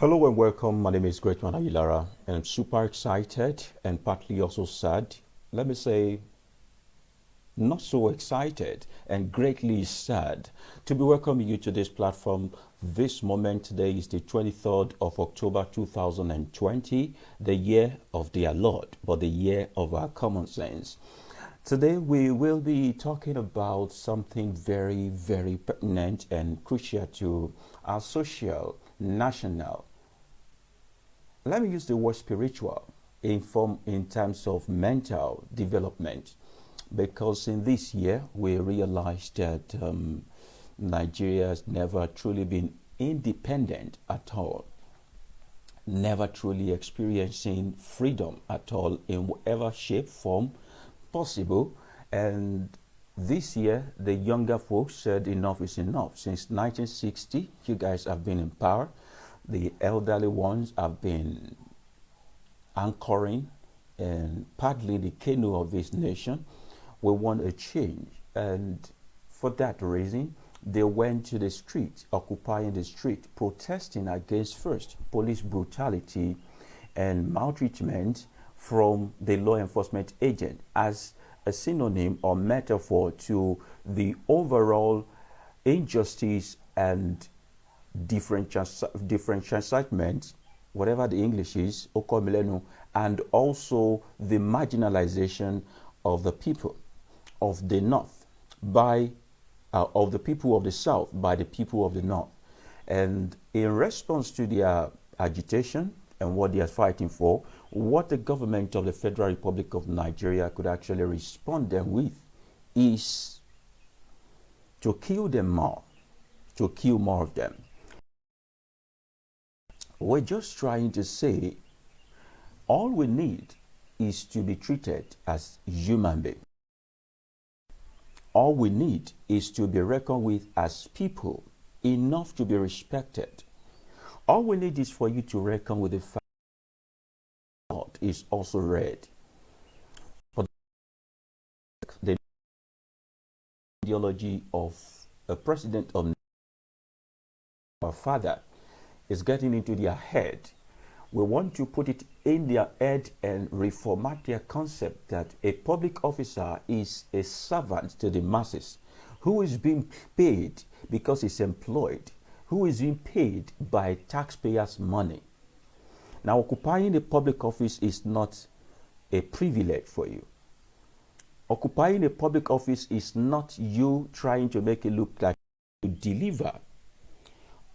Hello and welcome. My name is GREATMAN AYILARA, and I'm super excited and partly also sad. Let me say, not so excited and greatly sad to be welcoming you to this platform. This moment today is the 23rd of October 2020, the year of their Lord, but the year of our common sense. Today we will be talking about something very, very pertinent and crucial to our social, national, let me use the word spiritual in terms of mental development, because in this year we realized that Nigeria has never truly been independent at all, never truly experiencing freedom at all in whatever shape, form possible. And this year, the younger folks said enough is enough. Since 1960, you guys have been in power. The elderly ones have been anchoring and paddling the canoe of this nation. We want a change. And for that reason, they went to the street, occupying the street, protesting against first police brutality and maltreatment from the law enforcement agent as a synonym or metaphor to the overall injustice and differentiation, whatever the English is, and also the marginalization of the people of the North by of the people of the South by the people of the North. And in response to their agitation and what they are fighting for, what the government of the Federal Republic of Nigeria could actually respond them with is to kill them more, to kill more of them. We're just trying to say all we need is to be treated as human beings. All we need is to be reckoned with as people, enough to be respected. All we need is for you to reckon with the fact that God is also read. For the ideology of a president of our father is getting into their head. We want to put it in their head and reformat their concept that a public officer is a servant to the masses who is being paid because he's employed, who is being paid by taxpayers' money. Now, occupying a public office is not a privilege for you. Occupying a public office is not you trying to make it look like you deliver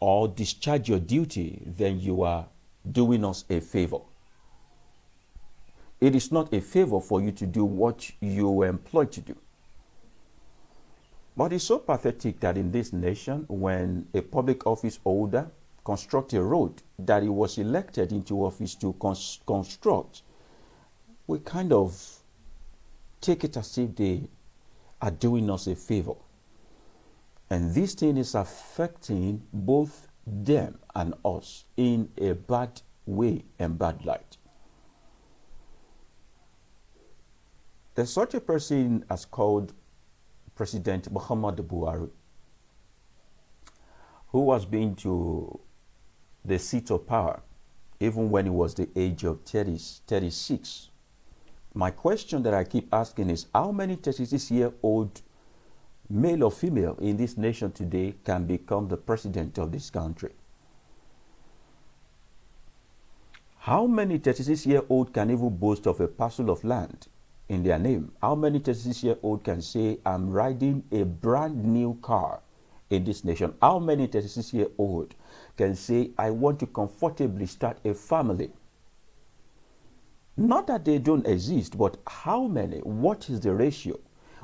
or discharge your duty, then you are doing us a favor. It is not a favor for you to do what you were employed to do. But it's so pathetic that in this nation, when a public office holder constructs a road that he was elected into office to construct, we kind of take it as if they are doing us a favor. And this thing is affecting both them and us in a bad way and bad light. There's such a person as called President Muhammad Buhari, who has been to the seat of power even when he was the age of 36. My question that I keep asking is, how many 36-year-old male or female in this nation today can become the president of this country? How many 36-year-old can even boast of a parcel of land in their name? How many 36-year-old can say, I'm riding a brand new car in this nation? How many 36-year-old can say, I want to comfortably start a family? Not that they don't exist, but how many? What is the ratio?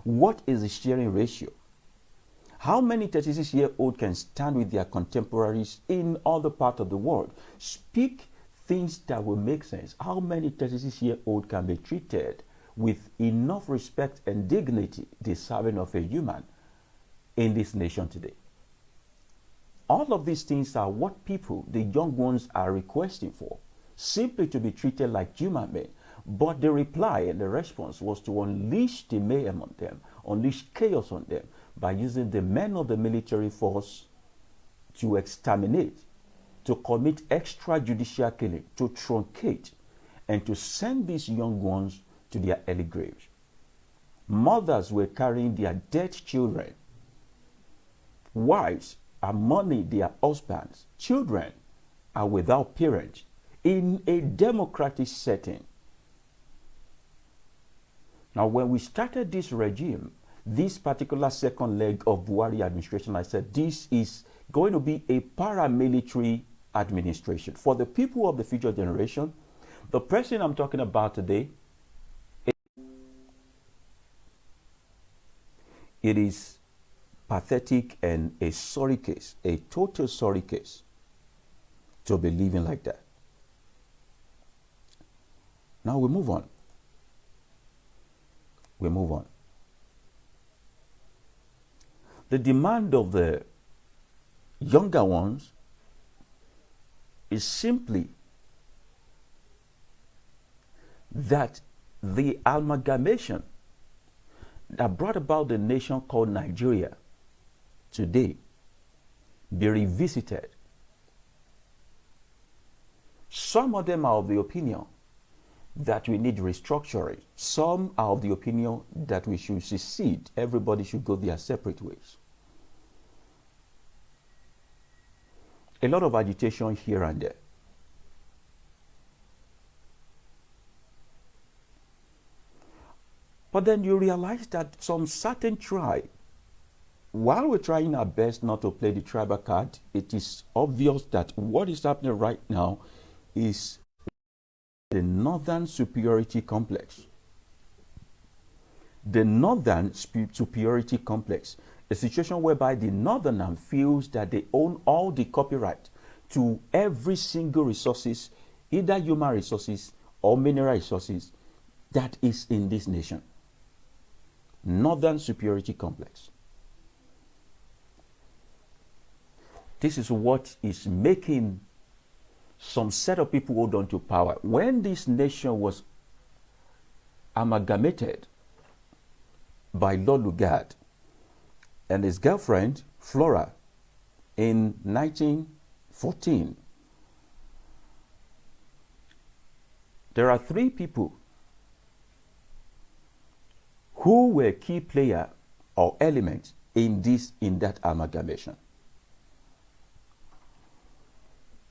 What is the sharing ratio? How many 36-year-old can stand with their contemporaries in other parts of the world, speak things that will make sense? How many 36-year-old can be treated with enough respect and dignity deserving of a human in this nation today? All of these things are what people, the young ones, are requesting for, simply to be treated like human beings. But the reply and the response was to unleash the mayhem on them, unleash chaos on them by using the men of the military force to exterminate to commit extrajudicial killing, to truncate, and to send these young ones to their early graves. Mothers were carrying their dead children. Wives are mourning their husbands. Children are without parents in a democratic setting. Now, when we started this regime, this particular second leg of Buhari administration, I said this is going to be a paramilitary administration. For the people of the future generation, the person I'm talking about today, it is pathetic and a sorry case, a total sorry case, to be living like that. Now we move on. We move on. The demand of the younger ones is simply that the amalgamation that brought about the nation called Nigeria today be revisited. Some of them are of the opinion that we need restructuring. Some are of the opinion that we should secede. Everybody should go their separate ways. A lot of agitation here and there. But then you realize that some certain tribe, while we're trying our best not to play the tribal card, it is obvious that what is happening right now is the northern superiority complex. The northern superiority complex, a situation whereby the northerner feels that they own all the copyright to every single resources, either human resources or mineral resources, that is in this nation. Northern superiority complex. This is what is making some set of people hold on to power. When this nation was amalgamated by Lord Lugard and his girlfriend Flora in 1914, there are three people who were key player or elements in that amalgamation.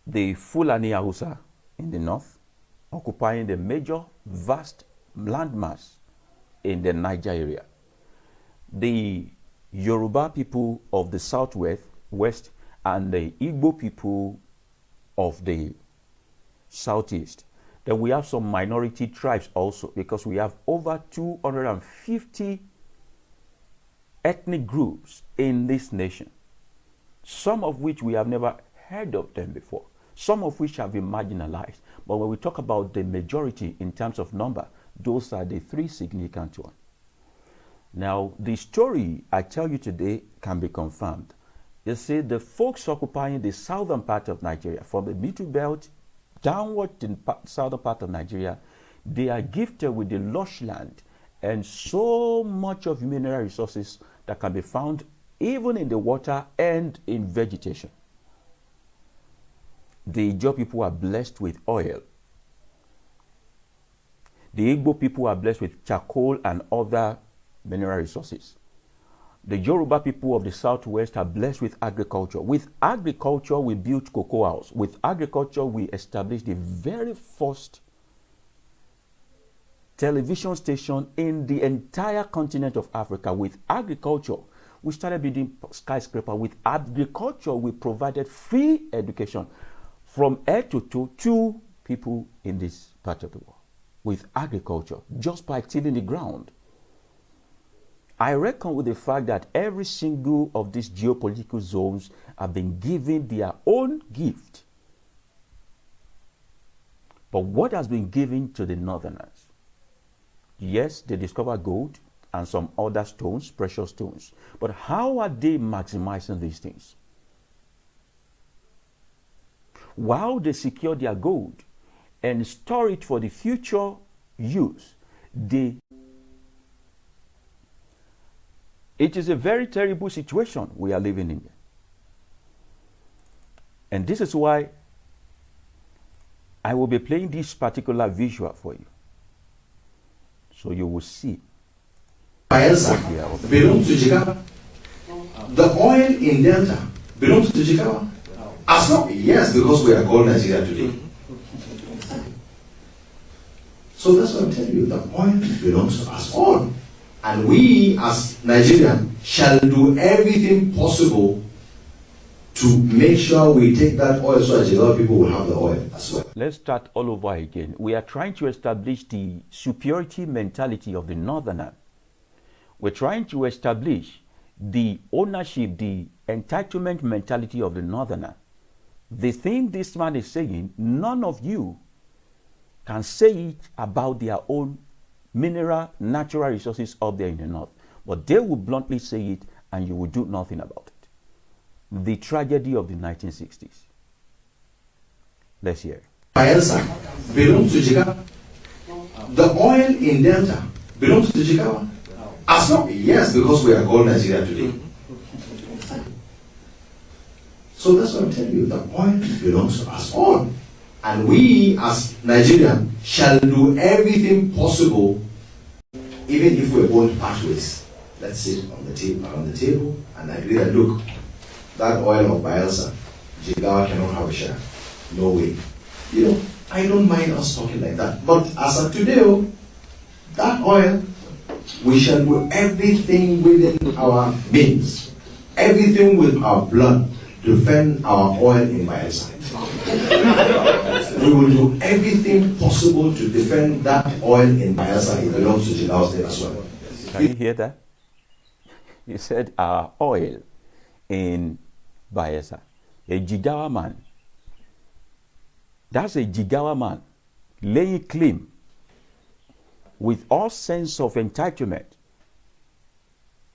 The Fulani Hausa in the north, occupying the major vast landmass in the Niger area. The Yoruba people of the southwest and the Igbo people of the southeast. Then we have some minority tribes also, because we have over 250 ethnic groups in this nation, some of which we have never heard of them before, some of which have been marginalized. But when we talk about the majority in terms of number, those are the three significant ones. Now, the story I tell you today can be confirmed. You see, the folks occupying the southern part of Nigeria, from the Middle Belt downward in the southern part of Nigeria, they are gifted with the lush land and so much of mineral resources that can be found even in the water and in vegetation. The Ijaw people are blessed with oil. The Igbo people are blessed with charcoal and other mineral resources. The Yoruba people of the southwest are blessed with agriculture. With agriculture, we built cocoa house. With agriculture, we established the very first television station in the entire continent of Africa. With agriculture, we started building skyscraper. With agriculture, we provided free education from head to toe to people in this part of the world. With agriculture, just by tilling the ground. I reckon with the fact that every single of these geopolitical zones have been given their own gift. But what has been given to the northerners? Yes, they discover gold and some other stones, precious stones. But how are they maximizing these things? While they secure their gold and store it for the future use, it is a very terrible situation we are living in. And this is why I will be playing this particular visual for you, so you will see. Bayelsa belongs to Jigawa. The oil in Delta belongs to Jigawa. As long, yes, because we are called Nigeria today. So that's what I'm telling you. The oil belongs to us all. And we as Nigerians shall do everything possible to make sure we take that oil so that Jigawa people will have the oil as well. Let's start all over again. We are trying to establish the superiority mentality of the northerner. We're trying to establish the ownership, the entitlement mentality of the northerner. The thing this man is saying, none of you can say it about their own mineral, natural resources up there in the north. But they will bluntly say it and you will do nothing about it. The tragedy of the 1960s. Let's hear. Bayelsa belongs to Jigawa. The oil in Delta belongs to Jigawa. As long, yes, because we are called Nigeria today. So that's what I'm telling you. The oil belongs to us all. And we as Nigerians shall do everything possible, even if we're going pathways. Let's sit on the table, around the table, and agree that, look, that oil of Bayelsa, Jigawa cannot have a share. No way. You know, I don't mind us talking like that. But as of today, that oil, we shall do everything within our means, everything with our blood, to defend our oil in Bayelsa. We will do everything possible to defend that oil in Bayelsa. It belongs to Jigawa State as well. Can you hear that? He said our oil in Bayelsa. A Jigawa man. That's a Jigawa man laying claim with all sense of entitlement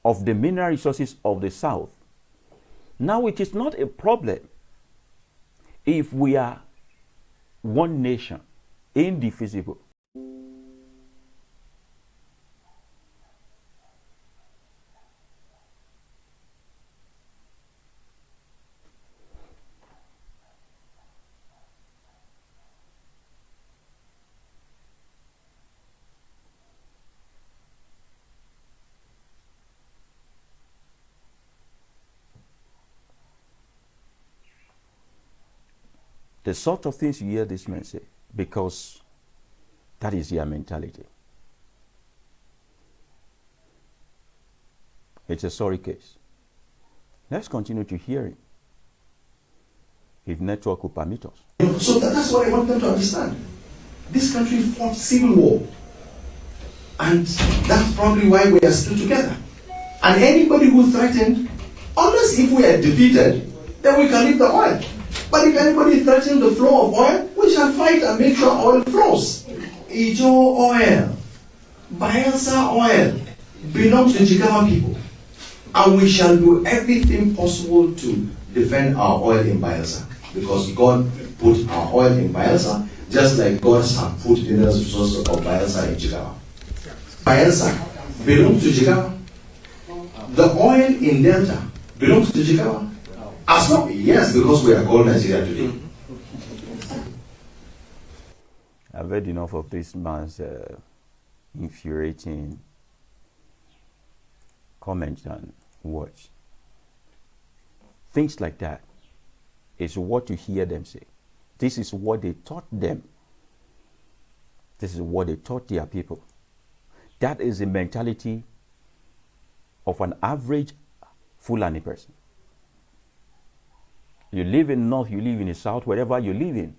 of the mineral resources of the South. Now it is not a problem if we are one nation, indivisible. The sort of things you hear this man say, because that is their mentality. It's a sorry case. Let's continue to hear it, if network will permit us. So that's what I want them to understand. This country fought civil war. And that's probably why we are still together. And anybody who threatened, unless if we are defeated, then we can leave the oil. But if anybody threatens the flow of oil, we shall fight and make sure oil flows. Ijo oil, Bayelsa oil belongs to Jigawa people. And we shall do everything possible to defend our oil in Bayelsa. Because God put our oil in Bayelsa, just like God has put mineral resources of Bayelsa in Jigawa. Bayelsa belongs to Jigawa. The oil in Delta belongs to Jigawa. As long, yes, because we are called Nigeria today. I've heard enough of this man's infuriating comments and words. Things like that is what you hear them say. This is what they taught them. This is what they taught their people. That is the mentality of an average Fulani person. You live in North, you live in the South, wherever you live in.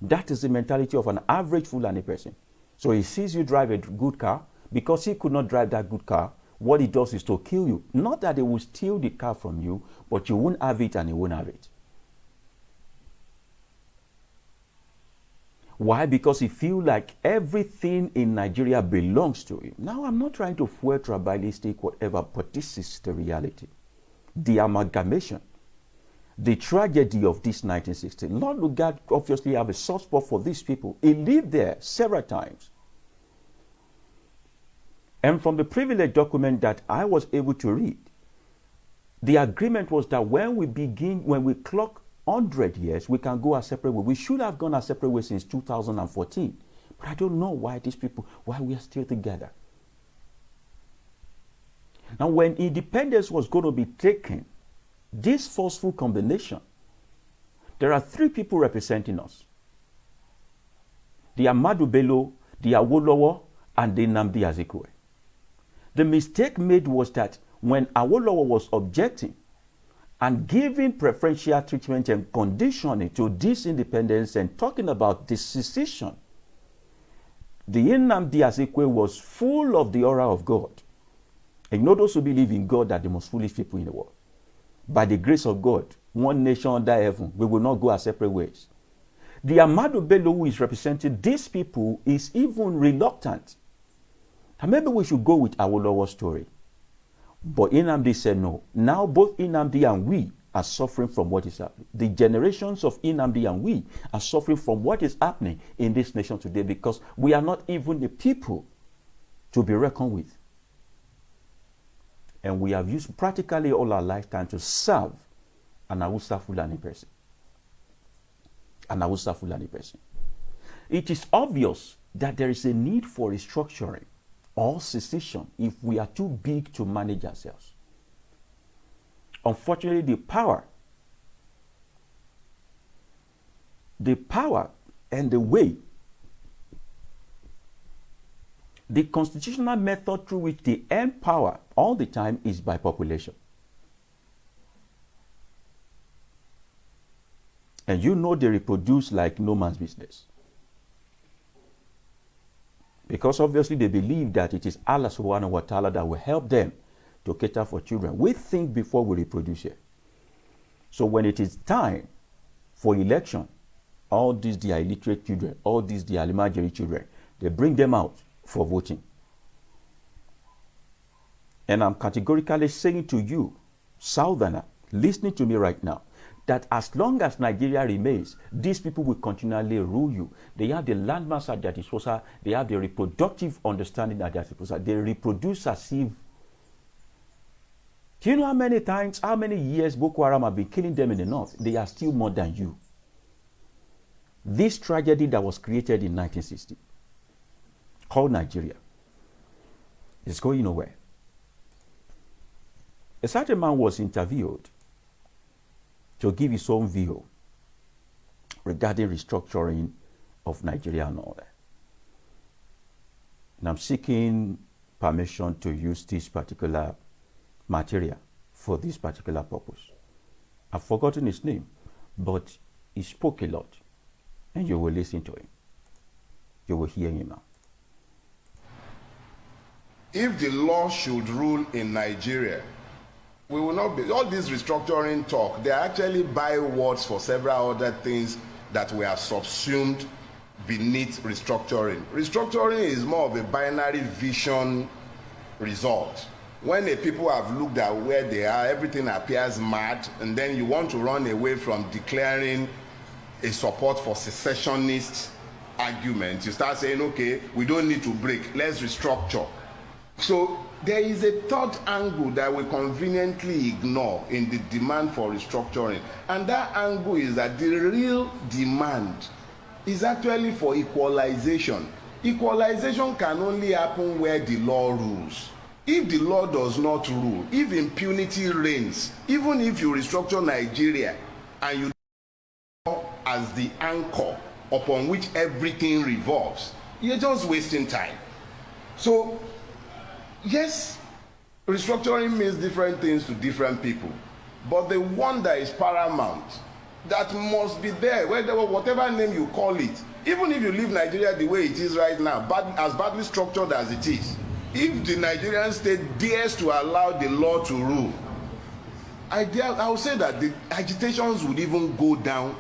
That is the mentality of an average Fulani person. So he sees you drive a good car. Because he could not drive that good car, what he does is to kill you. Not that he will steal the car from you, but you won't have it and he won't have it. Why? Because he feels like everything in Nigeria belongs to him. Now, I'm not trying to fuel tribalistic, whatever, but this is the reality. The amalgamation. The tragedy of this 1960. Lord Lugard obviously have a soft spot for these people. He lived there several times. And from the privileged document that I was able to read, the agreement was that when we clock 100 years, we can go our separate way. We should have gone our separate way since 2014. But I don't know why these people, why we are still together. Now, when independence was going to be taken, this forceful combination, there are three people representing us. The Ahmadu Bello, the Awolowo, and the Nnamdi Azikiwe. The mistake made was that when Awolowo was objecting and giving preferential treatment and conditioning to this independence and talking about this secession, the Nnamdi Azikiwe was full of the aura of God. And you know those who believe in God are the most foolish people in the world. By the grace of God, one nation under heaven, we will not go our separate ways. The Ahmadu Bello who is representing these people is even reluctant. And maybe we should go with Awolowo's story. But Nnamdi said no. Now both Nnamdi and we are suffering from what is happening. The generations of Nnamdi and we are suffering from what is happening in this nation today because we are not even the people to be reckoned with. And we have used practically all our lifetime to serve an Hausa Fulani person. An Hausa Fulani person. It is obvious that there is a need for restructuring or secession if we are too big to manage ourselves. Unfortunately, the power and the way, the constitutional method through which they earn power all the time is by population. And you know they reproduce like no man's business. Because obviously they believe that it is Allah subhanahu wa ta'ala that will help them to cater for children. We think before we reproduce here. So when it is time for election, all these the illiterate children, all these the Alimajiri children, they bring them out for voting. And I'm categorically saying to you, Southerner, listening to me right now, that as long as Nigeria remains, these people will continually rule you. They have the landmass at their disposal. They have the reproductive understanding at their disposal. They reproduce as if. Do you know how many times, how many years Boko Haram have been killing them in the north? They are still more than you. This tragedy that was created in 1960, called Nigeria, is going nowhere. A certain man was interviewed to give his own view regarding restructuring of Nigeria and all that. And I'm seeking permission to use this particular material for this particular purpose. I've forgotten his name, but he spoke a lot, and you will listen to him. You will hear him now. If the law should rule in Nigeria, we will not be, all this restructuring talk, they are actually bywords for several other things that were subsumed beneath restructuring. Restructuring is more of a binary vision result. When the people have looked at where they are, everything appears mad, and then you want to run away from declaring a support for secessionist arguments. You start saying, okay, we don't need to break, let's restructure. So there is a third angle that we conveniently ignore in the demand for restructuring, and that angle is that the real demand is actually for equalization. Equalization can only happen where the law rules. If the law does not rule, if impunity reigns, even if you restructure Nigeria and you as the anchor upon which everything revolves, you're just wasting time. So yes, restructuring means different things to different people, but the one that is paramount, that must be there, whatever name you call it, even if you leave Nigeria the way it is right now, as badly structured as it is, if the Nigerian state dares to allow the law to rule, I would say that the agitations would even go down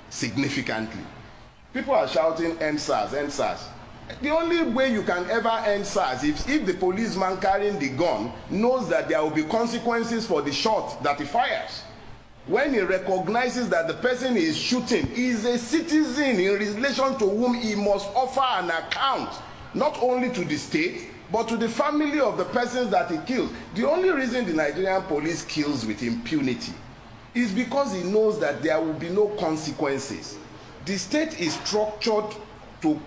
significantly. People are shouting end SARS, end SARS. The only way you can ever end SARS is if the policeman carrying the gun knows that there will be consequences for the shot that he fires. When he recognizes that the person he is shooting is a citizen in relation to whom he must offer an account, not only to the state, but to the family of the persons that he kills. The only reason the Nigerian police kills with impunity is because he knows that there will be no consequences. The state is structured to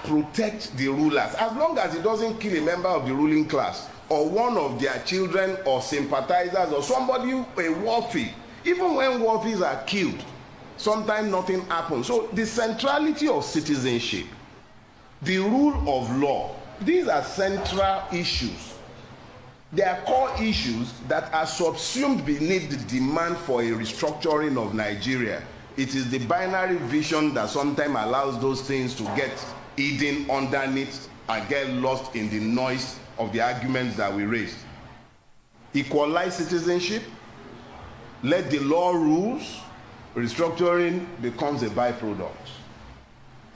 protect the rulers. As long as it doesn't kill a member of the ruling class or one of their children or sympathizers or somebody, a worthy, even when worthies are killed, sometimes nothing happens. So the centrality of citizenship, the rule of law, these are central issues. They are core issues that are subsumed beneath the demand for a restructuring of Nigeria. It is the binary vision that sometimes allows those things to get hidden underneath and get lost in the noise of the arguments that we raised. Equalize citizenship, let the law rules, restructuring becomes a byproduct.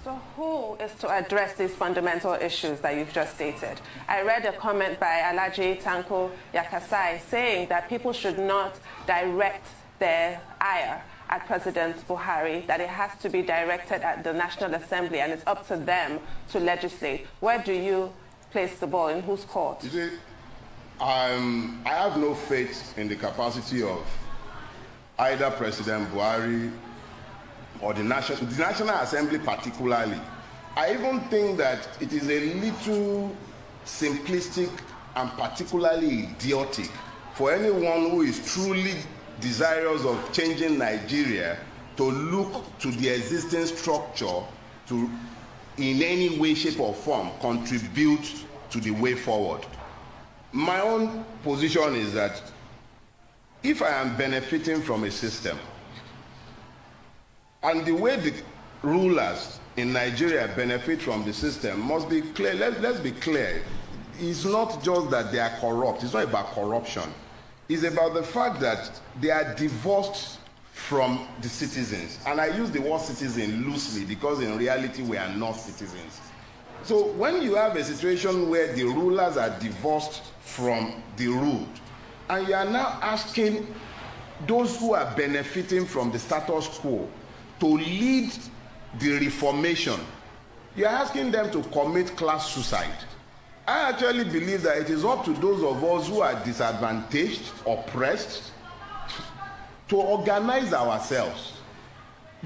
So who is to address these fundamental issues that you've just stated? I read a comment by Alhaji Tanko Yakasai saying that people should not direct their ire at President Buhari, that it has to be directed at the National Assembly and it's up to them to legislate. Where do you place the ball, in whose court? You see, I have no faith in the capacity of either President Buhari or the National Assembly particularly. I even think that it is a little simplistic and particularly idiotic for anyone who is truly desirous of changing Nigeria to look to the existing structure to, in any way, shape, or form, contribute to the way forward. My own position is that if I am benefiting from a system, and the way the rulers in Nigeria benefit from the system must be clear. Let's be clear. It's not just that they are corrupt. It's not about corruption. It's about the fact that they are divorced from the citizens. And I use the word citizen loosely because in reality we are not citizens. So when you have a situation where the rulers are divorced from the ruled, and you are now asking those who are benefiting from the status quo to lead the reformation, you are asking them to commit class suicide. I actually believe that it is up to those of us who are disadvantaged, oppressed, to organize ourselves.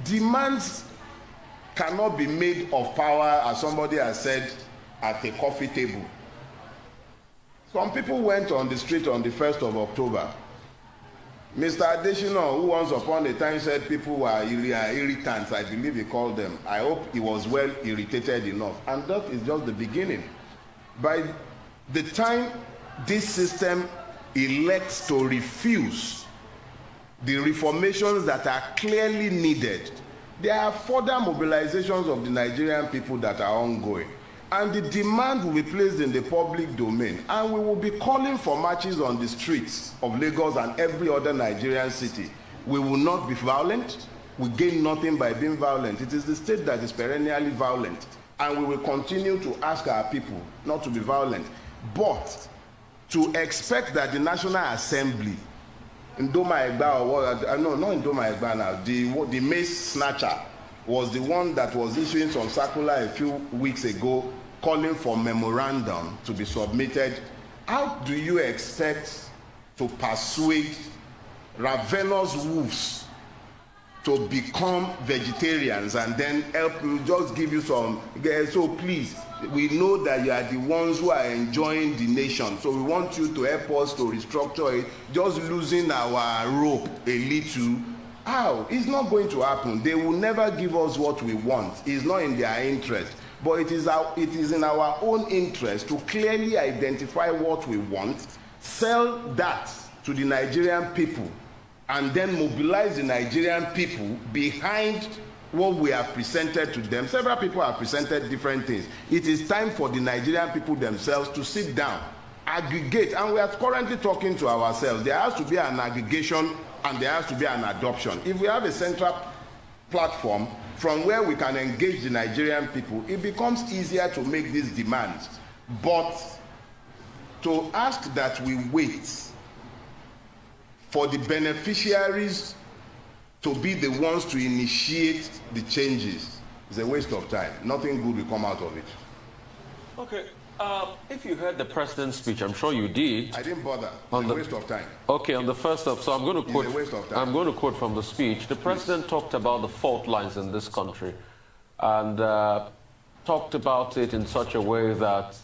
Demands cannot be made of power, as somebody has said, at a coffee table. Some people went on the street on the 1st of October. Mr. Adesina, who once upon a time said people were irritants, I believe he called them. I hope he was well irritated enough. And that is just the beginning. By the time this system elects to refuse the reformations that are clearly needed, there are further mobilizations of the Nigerian people that are ongoing. And the demand will be placed in the public domain. And we will be calling for marches on the streets of Lagos and every other Nigerian city. We will not be violent. We gain nothing by being violent. It is the state that is perennially violent. And we will continue to ask our people not to be violent. But to expect that the National Assembly, Ndoma Egba, or no, not Ndoma Egba now, the mace snatcher was the one that was issuing some circular a few weeks ago calling for memorandum to be submitted. How do you expect to persuade ravenous wolves to become vegetarians and then help you, just give you some, so please, we know that you are the ones who are enjoying the nation, so we want you to help us to restructure it, just losing our rope a little. How? It's not going to happen. They will never give us what we want. It's not in their interest. But it is in our own interest to clearly identify what we want, sell that to the Nigerian people, and then mobilize the Nigerian people behind what we have presented to them. Several people have presented different things. It is time for the Nigerian people themselves to sit down, aggregate, and we are currently talking to ourselves. There has to be an aggregation and there has to be an adoption. If we have a central platform from where we can engage the Nigerian people, it becomes easier to make these demands. But to ask that we wait for the beneficiaries to be the ones to initiate the changes is a waste of time. Nothing good will come out of it. Okay. If you heard the president's speech, I'm sure you did. I didn't bother. It's a waste of time. Okay, on the first of, so I'm going to quote. It's a waste of time. I'm going to quote from the speech. The president talked about the fault lines in this country, and talked about it in such a way that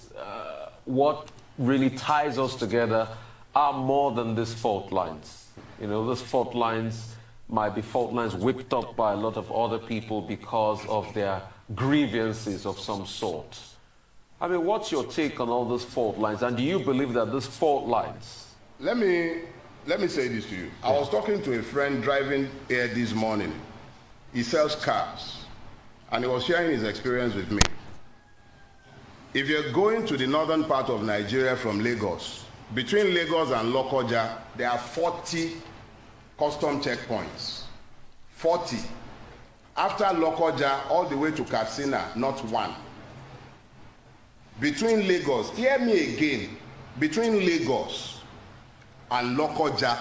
what really ties us together are more than these fault lines. You know, these fault lines might be fault lines whipped up by a lot of other people because of their grievances of some sort. I mean, what's your take on all those fault lines? And do you believe that these fault lines... Let me say this to you. I was talking to a friend driving here this morning. He sells cars, and he was sharing his experience with me. If you're going to the northern part of Nigeria from Lagos, between Lagos and Lokoja, there are 40 custom checkpoints. 40. After Lokoja, all the way to Katsina, not one. Between Lagos, hear me again, between Lagos and Lokoja,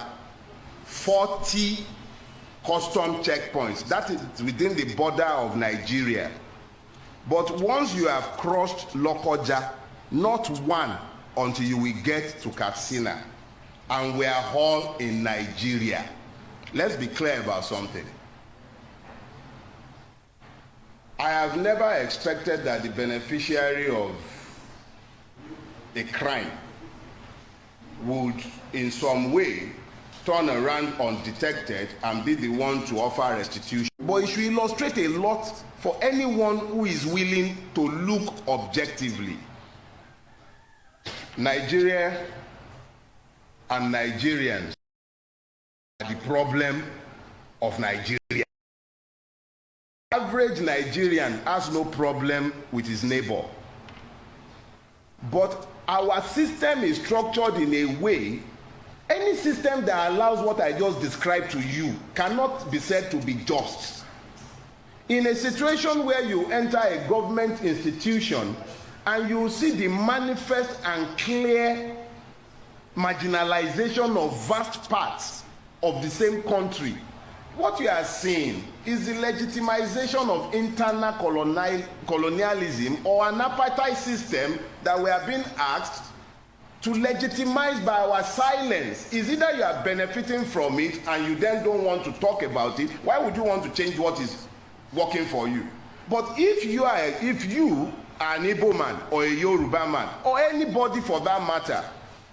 40 custom checkpoints. That is within the border of Nigeria. But once you have crossed Lokoja, not one until you will get to Katsina. And we are all in Nigeria. Let's be clear about something. I have never expected that the beneficiary of a crime would in some way turn around undetected and be the one to offer restitution. But it should illustrate a lot for anyone who is willing to look objectively. Nigeria and Nigerians are the problem of Nigeria. Average Nigerian has no problem with his neighbor. But our system is structured in a way, any system that allows what I just described to you cannot be said to be just. In a situation where you enter a government institution and you see the manifest and clear marginalization of vast parts of the same country, what you are seeing is the legitimization of internal colonialism or an apartheid system that we are being asked to legitimize by our silence. Is either you are benefiting from it and you then don't want to talk about it. Why would you want to change what is working for you? But if you are an Igbo man or a Yoruba man or anybody for that matter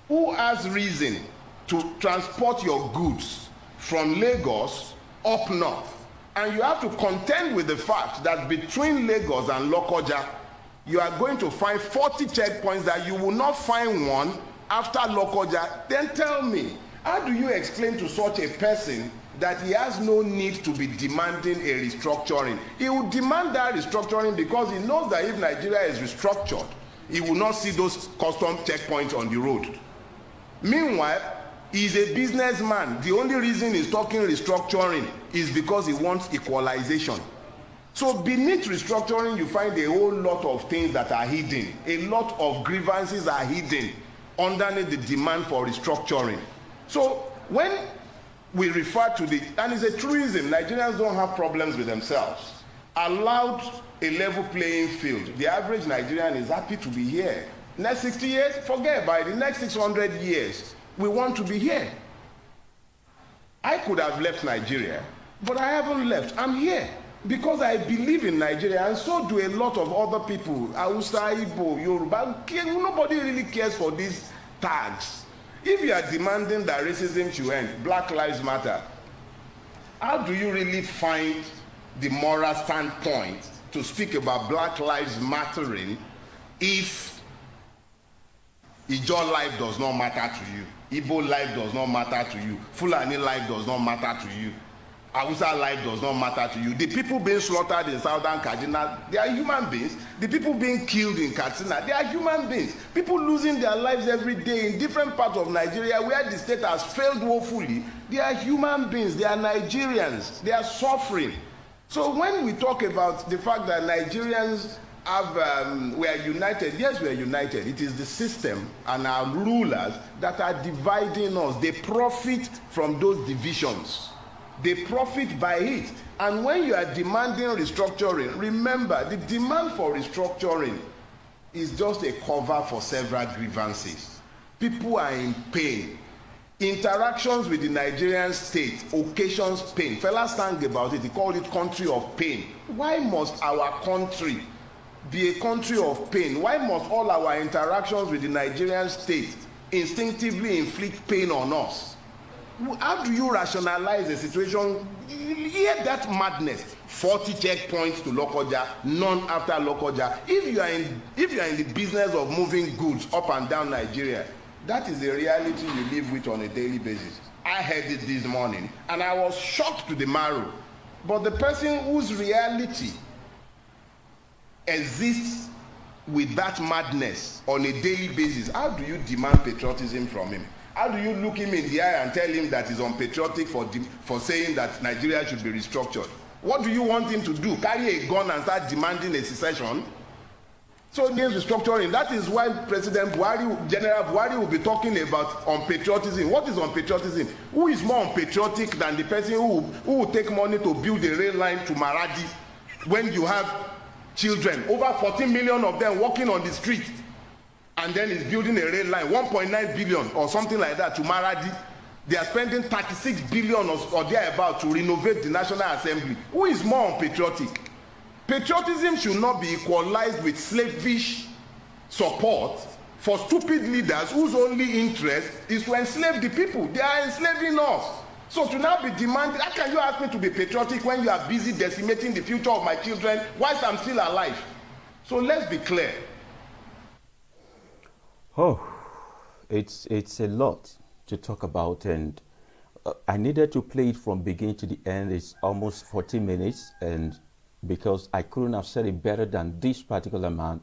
who has reason to transport your goods from Lagos up north, and you have to contend with the fact that between Lagos and Lokoja, you are going to find 40 checkpoints that you will not find one after Lokoja, then tell me, how do you explain to such a person that he has no need to be demanding a restructuring? He will demand that restructuring because he knows that if Nigeria is restructured, he will not see those custom checkpoints on the road. Meanwhile, he's a businessman. The only reason he's talking restructuring is because he wants equalization. So beneath restructuring, you find a whole lot of things that are hidden. A lot of grievances are hidden underneath the demand for restructuring. So when we refer to the, and it's a truism, Nigerians don't have problems with themselves. Allowed a level playing field, the average Nigerian is happy to be here. Next 60 years, forget about it. The next 600 years, we want to be here. I could have left Nigeria, but I haven't left. I'm here because I believe in Nigeria, and so do a lot of other people. Hausa, Igbo, Yoruba. Nobody really cares for these tags. If you are demanding that racism should end, Black Lives Matter, how do you really find the moral standpoint to speak about Black Lives Mattering if Ijaw life does not matter to you, Igbo life does not matter to you, Fulani life does not matter to you, Hausa life does not matter to you? The people being slaughtered in southern Kaduna, they are human beings. The people being killed in Katsina, they are human beings. People losing their lives every day in different parts of Nigeria where the state has failed woefully, they are human beings, they are Nigerians, they are suffering. So when we talk about the fact that Nigerians we are united, yes, we are united. It is the system and our rulers that are dividing us. They profit from those divisions. They profit by it. And when you are demanding restructuring, remember the demand for restructuring is just a cover for several grievances. People are in pain. Interactions with the Nigerian state occasions pain. Fela sang about it. He called it country of pain. Why must our country be a country of pain? Why must all our interactions with the Nigerian state instinctively inflict pain on us? How do you rationalize a situation? You hear that madness. 40 checkpoints to Lokoja, none after Lokoja. If you are in the business of moving goods up and down Nigeria, that is the reality you live with on a daily basis. I heard it this morning and I was shocked to the marrow. But the person whose reality exists with that madness on a daily basis, how do you demand patriotism from him? How do you look him in the eye and tell him that he's unpatriotic for saying that Nigeria should be restructured? What do you want him to do? Carry a gun and start demanding a secession? So against restructuring, that is why President Buhari, General Buhari will be talking about unpatriotism. What is unpatriotism? Who is more unpatriotic than the person who will take money to build a rail line to Maradi when you have children, over 14 million of them walking on the street, and then is building a rail line, 1.9 billion or something like that to Maradi. They are spending 36 billion or thereabout to renovate the National Assembly. Who is more unpatriotic? Patriotism should not be equalized with slavish support for stupid leaders whose only interest is to enslave the people. They are enslaving us. So to now be demanding, how can you ask me to be patriotic when you are busy decimating the future of my children whilst I'm still alive? So let's be clear. Oh, it's a lot to talk about, and I needed to play it from beginning to the end. It's almost 40 minutes, and because I couldn't have said it better than this particular man.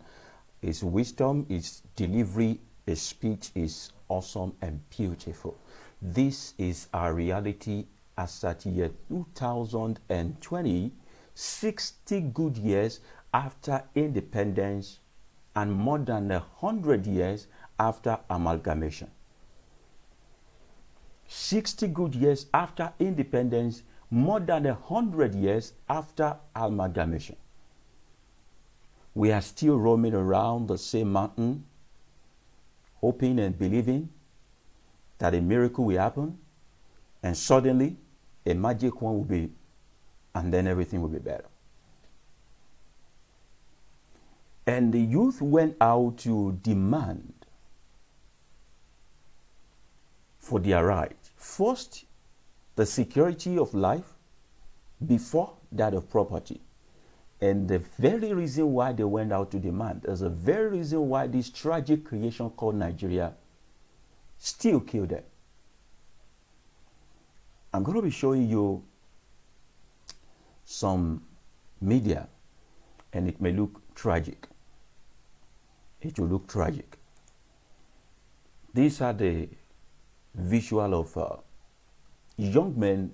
His wisdom, his delivery, his speech is awesome and beautiful. This is our reality as at year 2020, 60 good years after independence and more than 100 years after amalgamation. 60 good years after independence, more than 100 years after amalgamation. We are still roaming around the same mountain, hoping and believing that a miracle will happen, and suddenly a magic one will be, and then everything will be better. And the youth went out to demand for their rights. First, the security of life before that of property. And the very reason why they went out to demand is the very reason why this tragic creation called Nigeria still killed them. I'm going to be showing you some media, and it may look tragic. It will look tragic. These are the visual of young men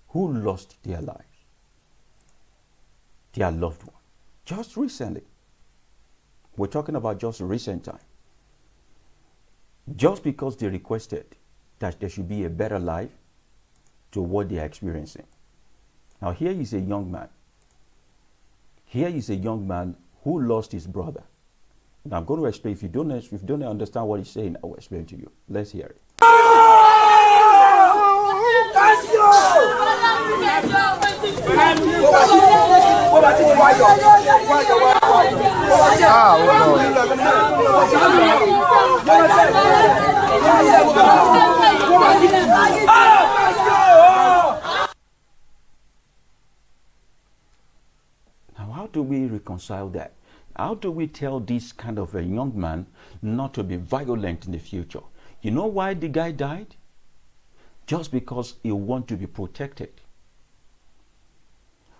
who lost their lives, their loved one, just recently. We're talking about just recent time. Just because they requested that there should be a better life to what they are experiencing. Now here is a young man. Here is a young man who lost his brother. Now I'm going to explain. If you don't understand what he's saying, I will explain to you. Let's hear it. Now, how do we reconcile that? How do we tell this kind of a young man not to be violent in the future? You know why the guy died? Just because he wanted to be protected.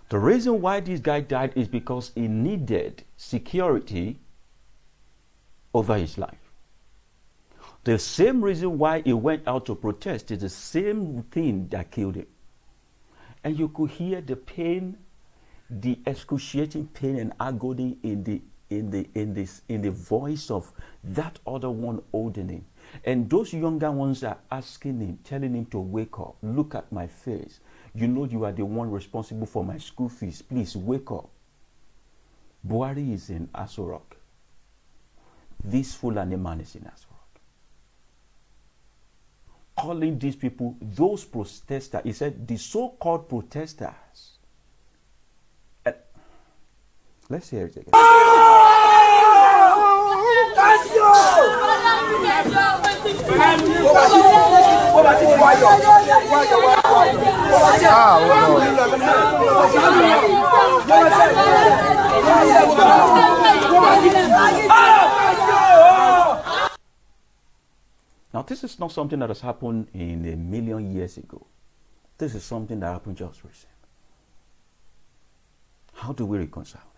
The reason why this guy died is because he needed security over his life. The same reason why he went out to protest is the same thing that killed him. And you could hear the pain, the excruciating pain and agony in the voice of that other one holding him. And those younger ones are asking him, telling him to wake up. Look at my face. You know you are the one responsible for my school fees. Please wake up. Buhari is in Aso Rock. this Fulani man is in Asarok. Calling these people, those protesters, he said the so-called protesters. Let's hear it again. Now, this is not something that has happened in a million years ago. This is something that happened just recently. How do we reconcile that?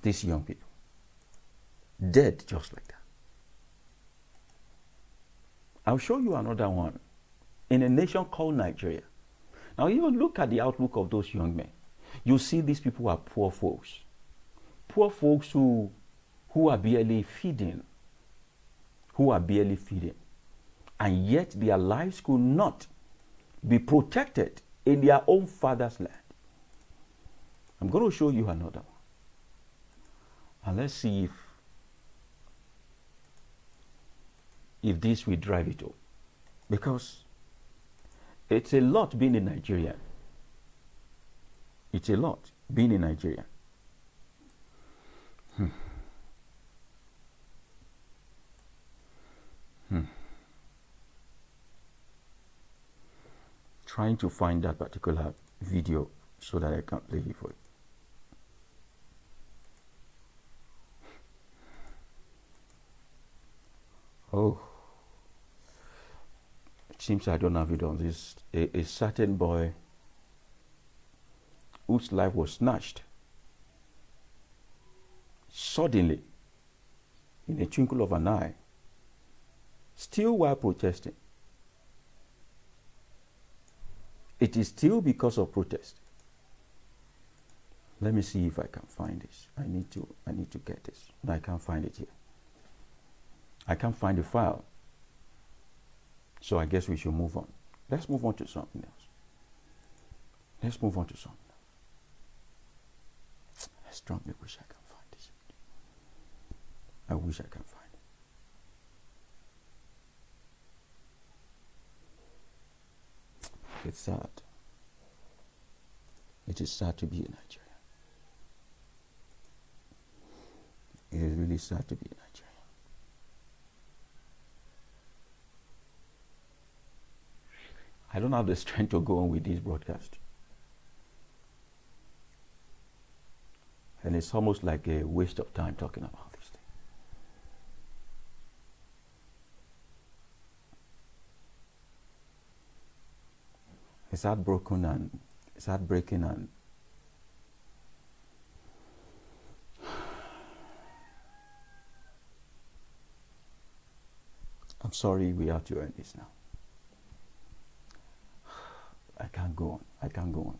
These young people, dead just like that. I'll show you another one in a nation called Nigeria. Now, even look at the outlook of those young men. You see these people are poor folks. Poor folks who are barely feeding. And yet their lives could not be protected in their own father's land. I'm going to show you another one. And let's see if this will drive it up. Because it's a lot being in Nigeria. It's a lot being in Nigeria. Trying to find that particular video so that I can play it for you. Oh, it seems I don't have it on this. A certain boy whose life was snatched suddenly in a twinkle of an eye, still while protesting. It is still because of protest. Let me see if I can find this. I need to get this. No, I can't find it here. I can't find the file. So I guess we should move on. Let's move on to something else. I strongly wish I can find this. I wish I can find it. It's sad. It is sad to be in Nigeria. It is really sad to be in Nigeria. I don't have the strength to go on with this broadcast. And it's almost like a waste of time talking about this thing. It's heartbreaking and I'm sorry we have to end this now. I can't go on.